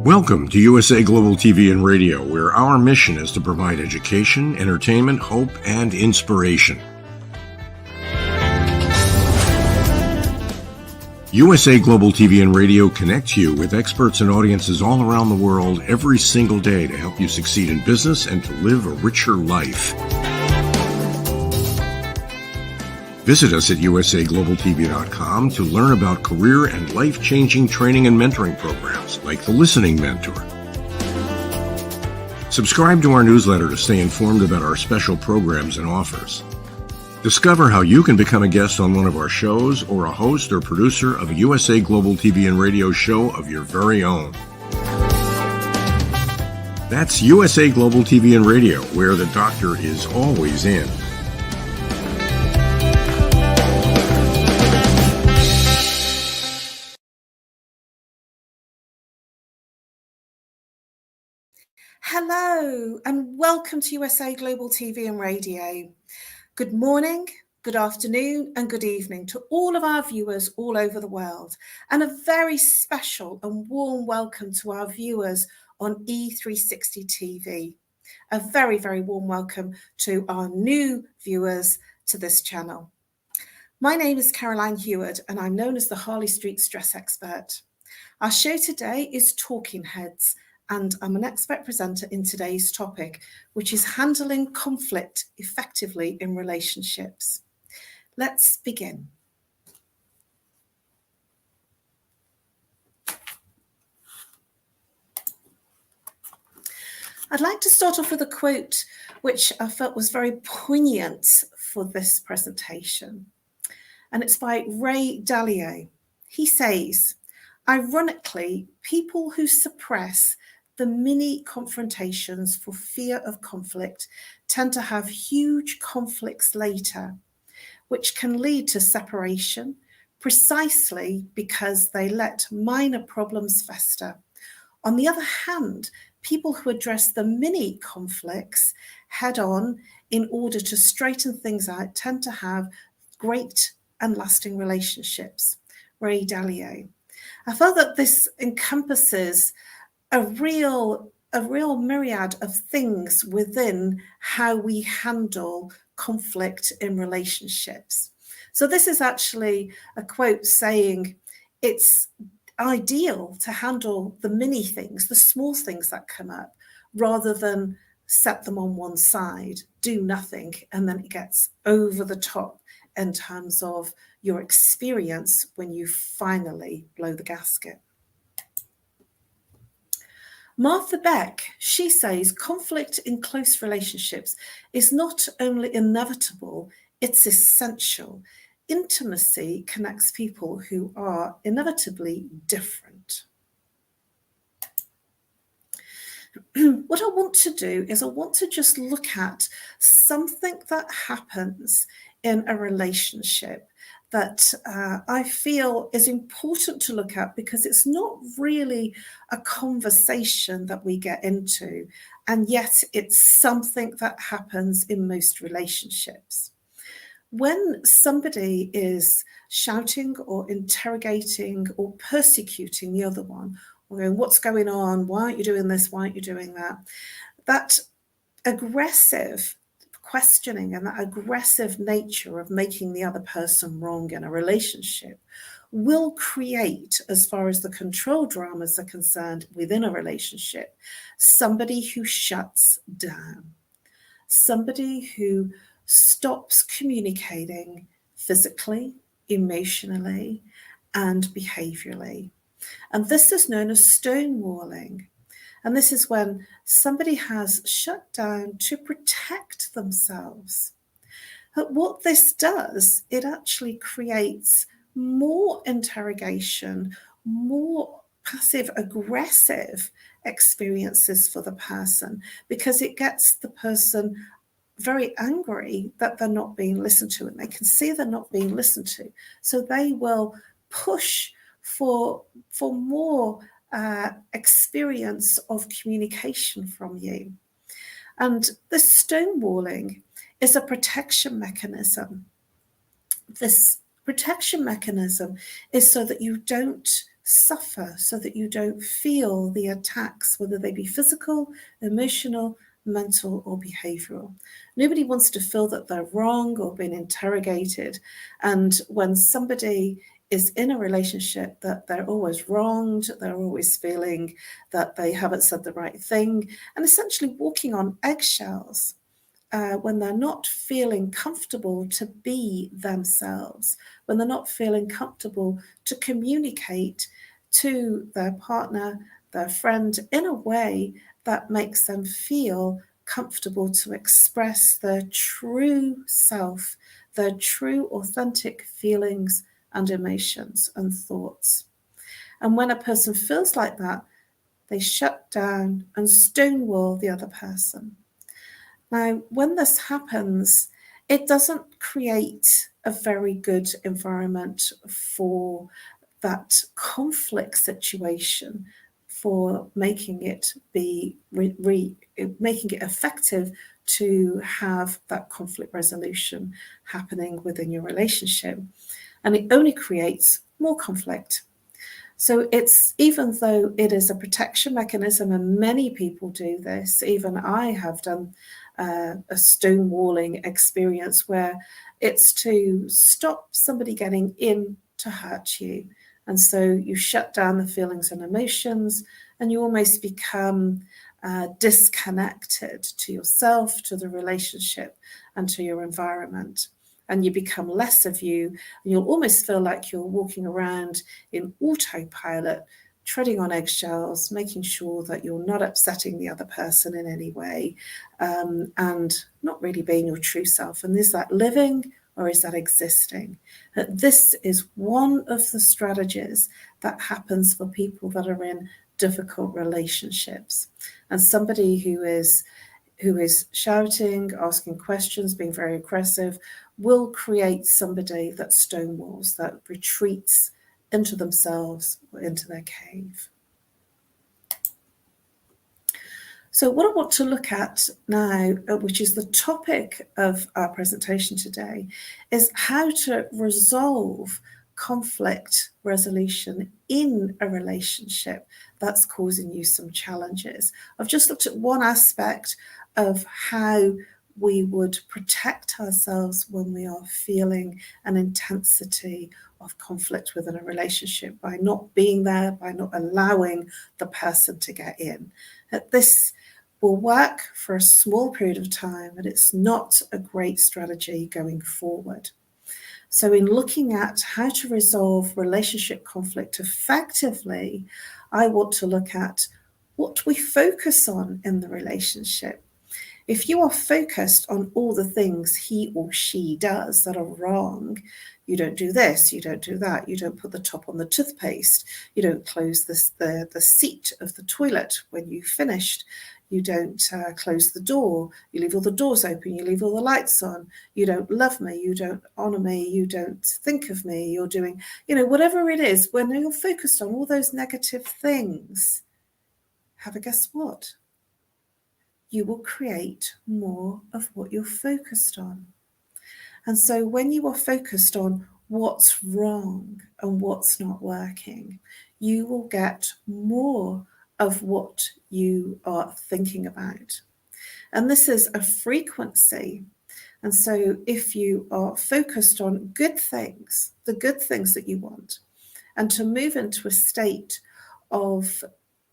Welcome to USA Global TV and Radio, where our mission is to provide education, entertainment, hope, and inspiration. USA Global TV and Radio connects you with experts and audiences all around the world every single day to help you succeed in business and to live a richer life. Visit us at usaglobaltv.com to learn about career and life-changing training and mentoring programs like the Listening Mentor. Subscribe to our newsletter to stay informed about our special programs and offers. Discover how you can become a guest on one of our shows or a host or producer of a USA Global TV and Radio show of your very own. That's USA Global TV and Radio, where the doctor is always in. Hello and welcome to USA Global TV and Radio. Good morning, good afternoon and good evening to all of our viewers all over the world, and a very special and warm welcome to our viewers on E360 TV. A very, very warm welcome to our new viewers to this channel. My name is Caroline Heward and I'm known as the Harley Street Stress Expert. Our show today is Talking Heads, and I'm an expert presenter in today's topic, which is handling conflict effectively in relationships. Let's begin. I'd like to start off with a quote which I felt was very poignant for this presentation, and it's by Ray Dalio. He says, "Ironically, people who suppress the mini confrontations for fear of conflict tend to have huge conflicts later, which can lead to separation precisely because they let minor problems fester. On the other hand, people who address the mini conflicts head on in order to straighten things out tend to have great and lasting relationships." Ray Dalio. I felt that this encompasses a real myriad of things within how we handle conflict in relationships. So this is actually a quote saying it's ideal to handle the mini things, the small things that come up, rather than set them on one side, do nothing, and then it gets over the top in terms of your experience when you finally blow the gasket. Martha Beck, she says, conflict in close relationships is not only inevitable, it's essential. Intimacy connects people who are inevitably different. What I want to do is I want to just look at something that happens in a relationship that I feel is important to look at, because it's not really a conversation that we get into, and yet it's something that happens in most relationships. When somebody is shouting or interrogating or persecuting the other one, or going, "What's going on? Why aren't you doing this? Why aren't you doing that?" That aggressive questioning and that aggressive nature of making the other person wrong in a relationship will create, as far as the control dramas are concerned within a relationship, somebody who shuts down, somebody who stops communicating physically, emotionally, and behaviourally. And this is known as stonewalling. And this is when somebody has shut down to protect themselves. But what this does, it actually creates more interrogation, more passive aggressive experiences for the person, because it gets the person very angry that they're not being listened to, and they can see they're not being listened to. So they will push for more experience of communication from you. And this stonewalling is a protection mechanism. This protection mechanism is so that you don't suffer so that you don't feel the attacks, whether they be physical, emotional, mental, or behavioural. Nobody wants to feel that they're wrong or being interrogated. And when somebody is in a relationship, that they're always wronged, they're always feeling that they haven't said the right thing, and essentially walking on eggshells. When they're not feeling comfortable to be themselves, when they're not feeling comfortable to communicate to their partner, their friend, in a way that makes them feel comfortable to express their true self, their true authentic feelings and emotions and thoughts. And when a person feels like that, they shut down and stonewall the other person. Now, when this happens, it doesn't create a very good environment for that conflict situation, for making it be making it effective to have that conflict resolution happening within your relationship. And it only creates more conflict. So it's, even though it is a protection mechanism, and many people do this, even I have done a stonewalling experience where it's to stop somebody getting in to hurt you. And so you shut down the feelings and emotions, and you almost become disconnected to yourself, to the relationship, and to your environment. And you become less of you, and you'll almost feel like you're walking around in autopilot, treading on eggshells, making sure that you're not upsetting the other person in any way, and not really being your true self. And is that living or is that existing? This is one of the strategies that happens for people that are in difficult relationships. And somebody who is shouting, asking questions, being very aggressive, will create somebody that stonewalls, that retreats into themselves or into their cave. So what I want to look at now, which is the topic of our presentation today, is how to resolve conflict resolution in a relationship that's causing you some challenges. I've just looked at one aspect of how we would protect ourselves when we are feeling an intensity of conflict within a relationship, by not being there, by not allowing the person to get in. This will work for a small period of time, but it's not a great strategy going forward. So in looking at how to resolve relationship conflict effectively, I want to look at what we focus on in the relationship. If you are focused on all the things he or she does that are wrong, you don't do this, you don't do that, you don't put the top on the toothpaste, you don't close the seat of the toilet when you've finished, you don't close the door, you leave all the doors open, you leave all the lights on, you don't love me, you don't honour me, you don't think of me, you're doing, whatever it is, when you're focused on all those negative things, have a guess what? You will create more of what you're focused on. And so when you are focused on what's wrong and what's not working, you will get more of what you are thinking about. And this is a frequency. And so if you are focused on good things, the good things that you want, and to move into a state of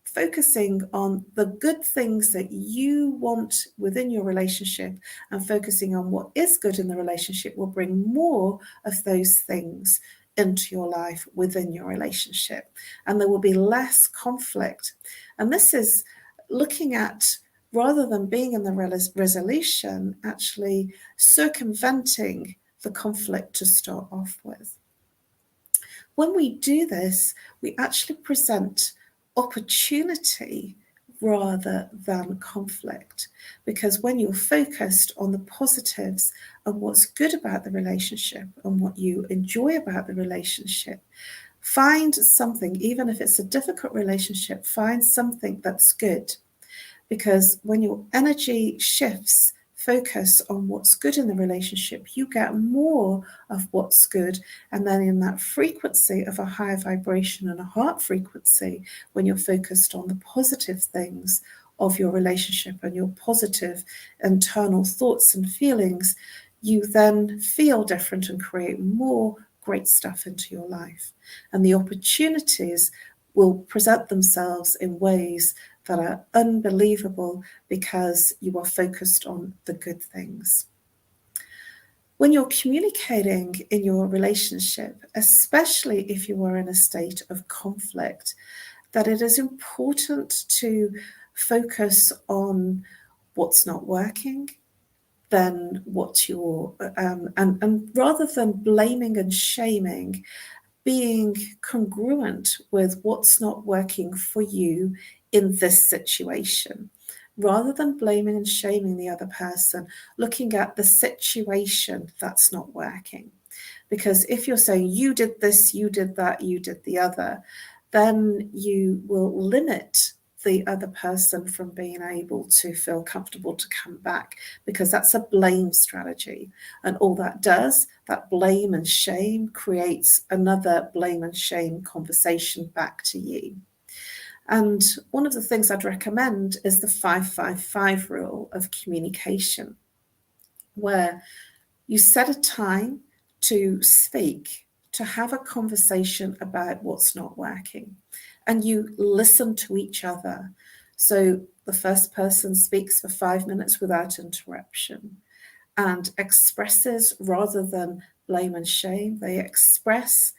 focusing on the good things that you want within your relationship and focusing on what is good in the relationship will bring more of those things into your life within your relationship. And there will be less conflict. And this is looking at, rather than being in the resolution, actually circumventing the conflict to start off with. When we do this, we actually present opportunity rather than conflict, because when you're focused on the positives and what's good about the relationship and what you enjoy about the relationship, find something, even if it's a difficult relationship, find something that's good, because when your energy shifts focus on what's good in the relationship, you get more of what's good. And then in that frequency of a higher vibration and a heart frequency, when you're focused on the positive things of your relationship and your positive internal thoughts and feelings, you then feel different and create more great stuff into your life. And the opportunities will present themselves in ways that are unbelievable because you are focused on the good things. When you're communicating in your relationship, especially if you are in a state of conflict, that it is important to focus on what's not working, then what you're, and rather than blaming and shaming, being congruent with what's not working for you in this situation. Rather than blaming and shaming the other person, looking at the situation that's not working. Because if you're saying you did this, you did that, you did the other, then you will limit the other person from being able to feel comfortable to come back, because that's a blame strategy. And all that does, that blame and shame, creates another blame and shame conversation back to you. And one of the things I'd recommend is the 5-5-5 rule of communication, where you set a time to speak, to have a conversation about what's not working, and you listen to each other. So the first person speaks for 5 minutes without interruption and expresses, rather than blame and shame, they express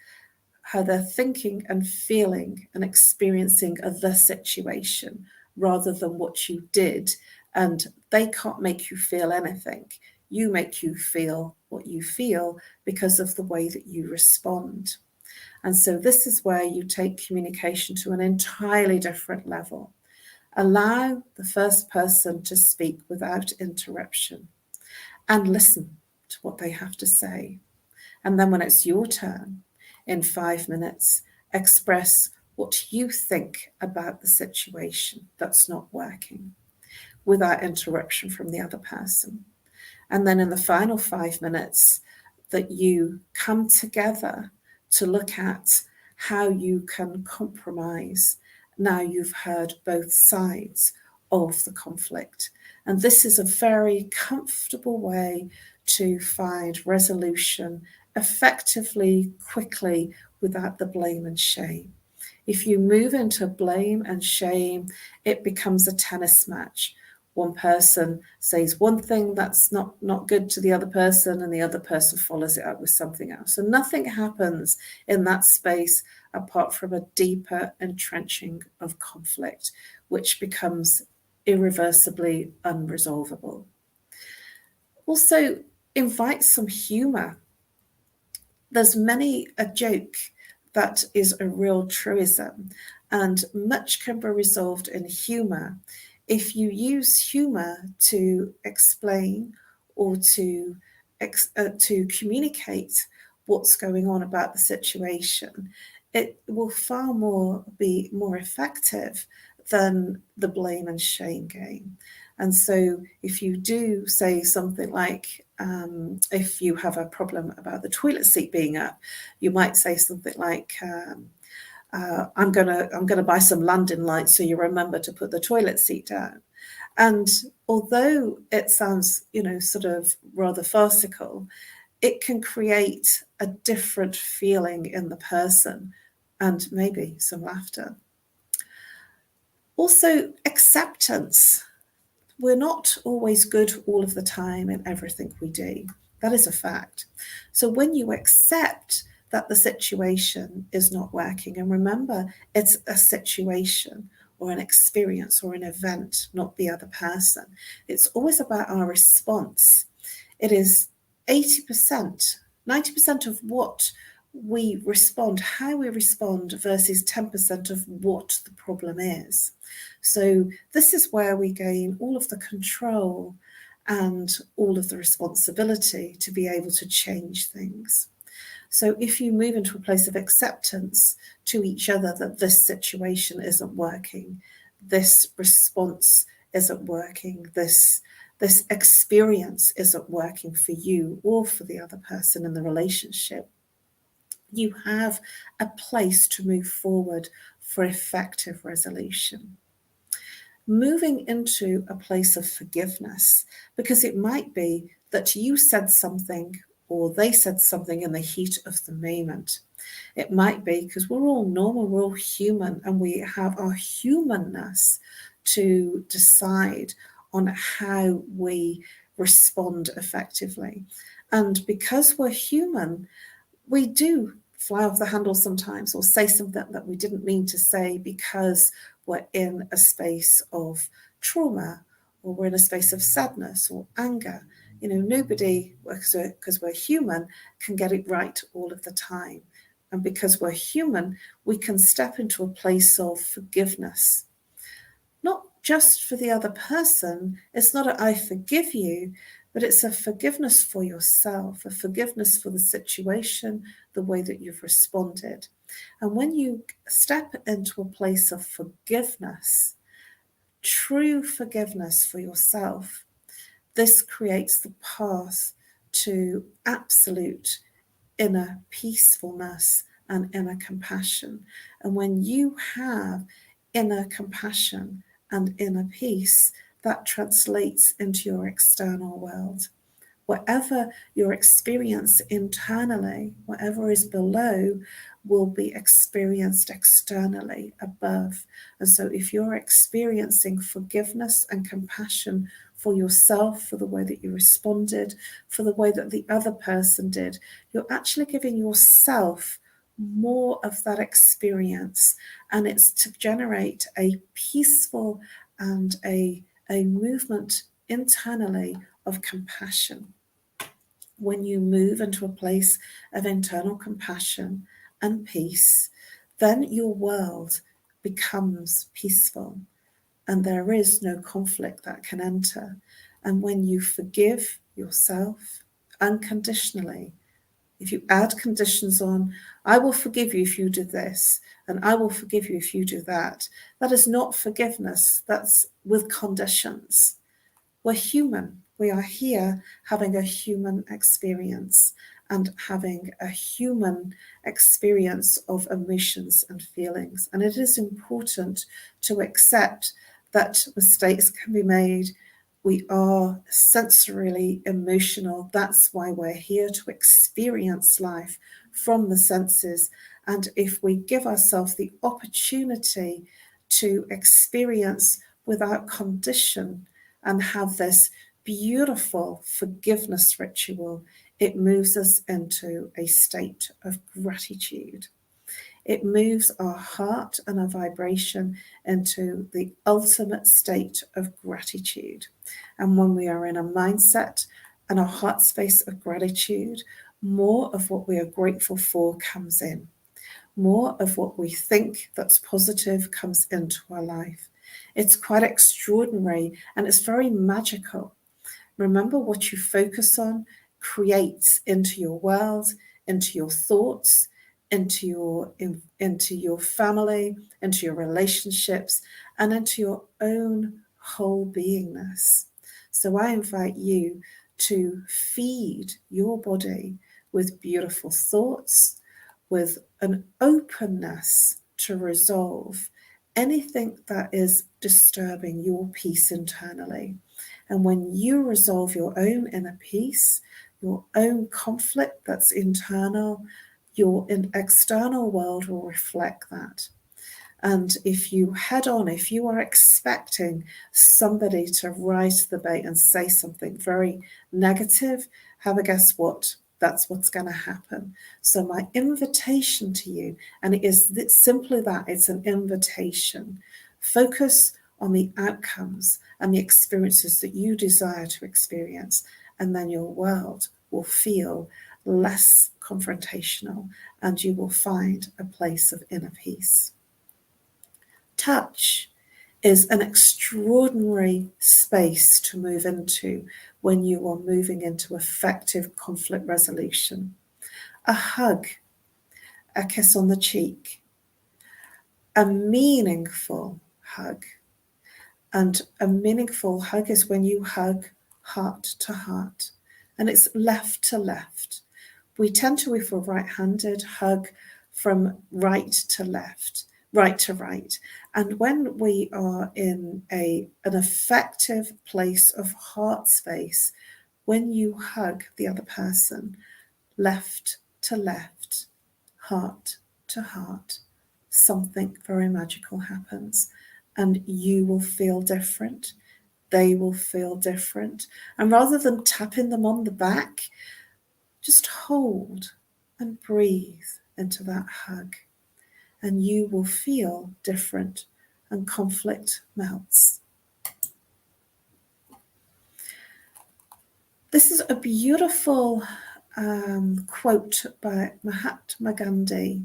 how they're thinking and feeling and experiencing of the situation rather than what you did. And they can't make you feel anything. You make you feel what you feel because of the way that you respond. And so this is where you take communication to an entirely different level. Allow the first person to speak without interruption and listen to what they have to say. And then when it's your turn, in 5 minutes, express what you think about the situation that's not working without interruption from the other person. And then in the final 5 minutes, that you come together to look at how you can compromise. Now you've heard both sides of the conflict. And this is a very comfortable way to find resolution effectively, quickly, without the blame and shame. If you move into blame and shame, it becomes a tennis match. One person says one thing that's not good to the other person, and the other person follows it up with something else. So nothing happens in that space apart from a deeper entrenching of conflict, which becomes irreversibly unresolvable. Also, invite some humor. There's many a joke that is a real truism, and much can be resolved in humor. If you use humor to explain or to communicate what's going on about the situation, it will far more be more effective than the blame and shame game. And so if you do say something like, if you have a problem about the toilet seat being up, you might say something like, I'm gonna buy some landing lights so you remember to put the toilet seat down. And although it sounds, sort of rather farcical, it can create a different feeling in the person and maybe some laughter. Also, acceptance. We're not always good all of the time in everything we do. That is a fact. So when you accept that the situation is not working, and remember, it's a situation or an experience or an event, not the other person. It's always about our response. It is 80%, 90% of what we respond, how we respond, versus 10% of what the problem is. So this is where we gain all of the control and all of the responsibility to be able to change things. So if you move into a place of acceptance to each other that this situation isn't working, this response isn't working, this this experience isn't working for you or for the other person in the relationship, you have a place to move forward for effective resolution. Moving into a place of forgiveness, because it might be that you said something or they said something in the heat of the moment. It might be because we're all normal, we're all human, and we have our humanness to decide on how we respond effectively. And because we're human, we do fly off the handle sometimes or say something that we didn't mean to say because we're in a space of trauma or we're in a space of sadness or anger. Nobody, because we're human, can get it right all of the time. And because we're human, we can step into a place of forgiveness. Not just for the other person. It's not a I forgive you, but it's a forgiveness for yourself, a forgiveness for the situation, the way that you've responded. And when you step into a place of forgiveness, true forgiveness for yourself, this creates the path to absolute inner peacefulness and inner compassion. And when you have inner compassion and inner peace, that translates into your external world. Whatever your experience internally, whatever is below, will be experienced externally above. And so if you're experiencing forgiveness and compassion for yourself, for the way that you responded, for the way that the other person did, you're actually giving yourself more of that experience. And it's to generate a peaceful and a movement internally of compassion. When you move into a place of internal compassion and peace, then your world becomes peaceful and there is no conflict that can enter. And when you forgive yourself unconditionally, if you add conditions on, I will forgive you if you do this, and I will forgive you if you do that, that is not forgiveness, that's with conditions. We're human. We are here having a human experience and having a human experience of emotions and feelings. And it is important to accept that mistakes can be made. We are sensorily emotional. That's why we're here, to experience life from the senses. And if we give ourselves the opportunity to experience without condition and have this beautiful forgiveness ritual, it moves us into a state of gratitude. It moves our heart and our vibration into the ultimate state of gratitude. And when we are in a mindset and a heart space of gratitude, more of what we are grateful for comes in. More of what we think that's positive comes into our life. It's quite extraordinary and it's very magical. Remember, what you focus on creates into your world, into your thoughts, into your family, into your relationships, and into your own whole beingness. So I invite you to feed your body with beautiful thoughts, with an openness to resolve anything that is disturbing your peace internally. And when you resolve your own inner peace, your own conflict that's internal, your external world will reflect that. And if you are expecting somebody to rise to the bait and say something very negative, have a guess what? That's what's going to happen. So my invitation to you, and it is simply that, it's an invitation. Focus on the outcomes and the experiences that you desire to experience, and then your world will feel less confrontational and you will find a place of inner peace. Touch is an extraordinary space to move into when you are moving into effective conflict resolution. A hug, a kiss on the cheek, a meaningful hug. And a meaningful hug is when you hug heart to heart, and it's left to left. We tend to, if we're right-handed, hug from right to left, right to right. And when we are in an effective place of heart space, when you hug the other person, left to left, heart to heart, something very magical happens, and you will feel different. They will feel different. And rather than tapping them on the back, just hold and breathe into that hug, and you will feel different, and conflict melts. This is a beautiful quote by Mahatma Gandhi,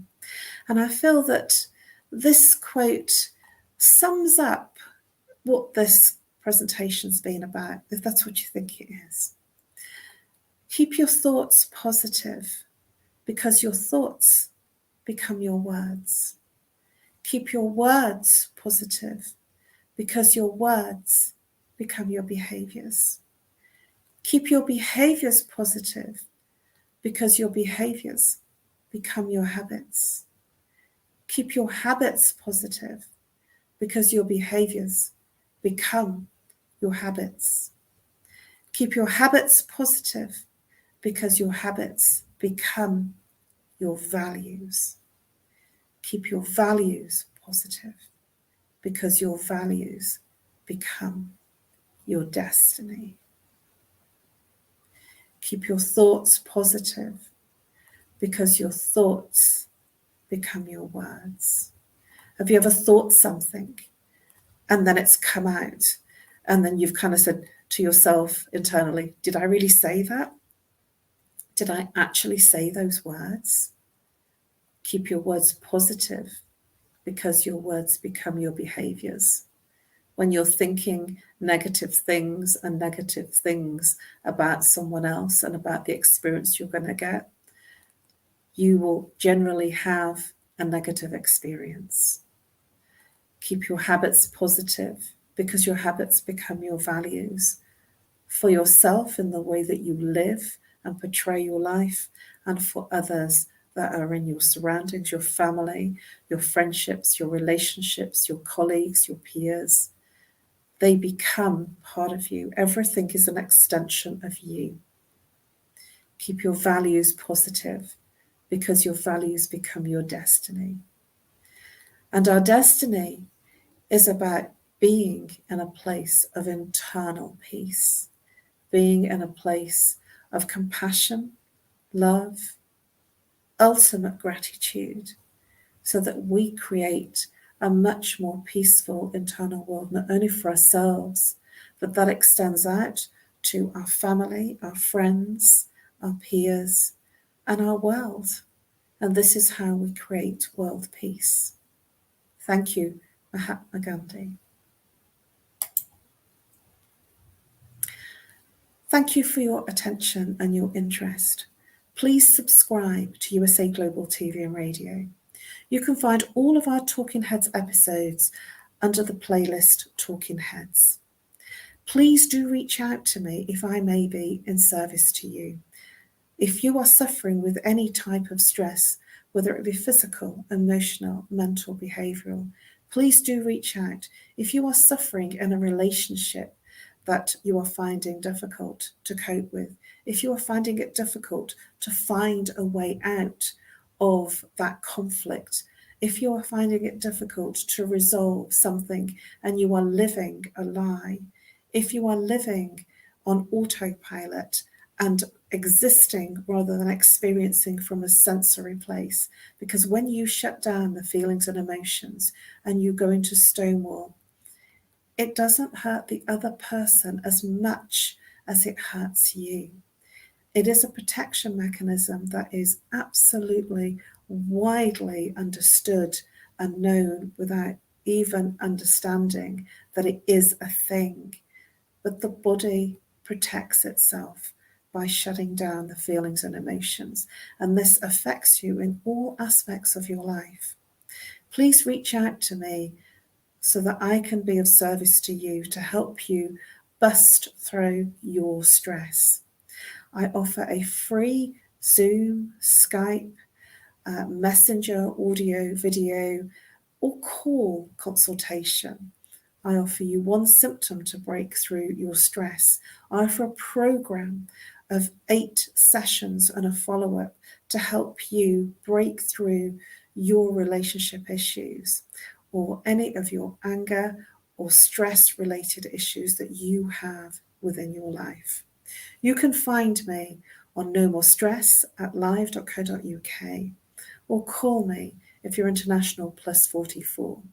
and I feel that this quote sums up what this presentation's been about, if that's what you think it is. Keep your thoughts positive, because your thoughts become your words. Keep your words positive, because your words become your behaviours. Keep your behaviours positive, because your behaviours become your habits. Keep your habits positive, because your behaviours become your habits. Keep your habits positive, because your habits become your values. Keep your values positive, because your values become your destiny. Keep your thoughts positive, because your thoughts become your words. Have you ever thought something and then it's come out, and then you've kind of said to yourself internally, did I really say that? Did I actually say those words? Keep your words positive, because your words become your behaviours. When you're thinking negative things about someone else and about the experience you're going to get, you will generally have a negative experience. Keep your habits positive, because your habits become your values for yourself in the way that you live and portray your life, and for others that are in your surroundings, your family, your friendships, your relationships, your colleagues, your peers. They become part of you. Everything is an extension of you. Keep your values positive, because your values become your destiny. And our destiny is about being in a place of internal peace, being in a place of compassion, love, ultimate gratitude, so that we create a much more peaceful internal world, not only for ourselves, but that extends out to our family, our friends, our peers, and our world. And this is how we create world peace. Thank you, Mahatma Gandhi. Thank you for your attention and your interest. Please subscribe to USA Global TV and Radio. You can find all of our Talking Heads episodes under the playlist Talking Heads. Please do reach out to me if I may be in service to you. If you are suffering with any type of stress, whether it be physical, emotional, mental, behavioural, please do reach out. If you are suffering in a relationship that you are finding difficult to cope with, if you are finding it difficult to find a way out of that conflict, if you are finding it difficult to resolve something and you are living a lie, if you are living on autopilot and existing rather than experiencing from a sensory place, because when you shut down the feelings and emotions and you go into stonewall, it doesn't hurt the other person as much as it hurts you. It is a protection mechanism that is absolutely widely understood and known without even understanding that it is a thing. But the body protects itself by shutting down the feelings and emotions, and this affects you in all aspects of your life. Please reach out to me so that I can be of service to you, to help you bust through your stress. I offer a free Zoom, Skype, Messenger, audio, video, or call consultation. I offer you one symptom to break through your stress. I offer a program of 8 sessions and a follow-up to help you break through your relationship issues or any of your anger or stress-related issues that you have within your life. You can find me on No More Stress at live.co.uk or call me if you're international +44.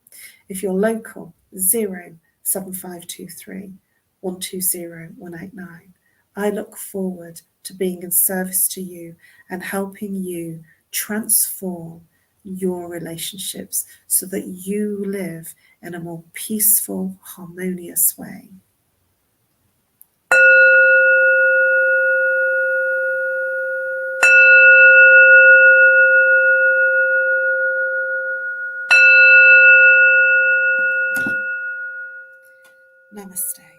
If you're local, 07523 120 189. I look forward to being in service to you and helping you transform your relationships so that you live in a more peaceful, harmonious way. Namaste.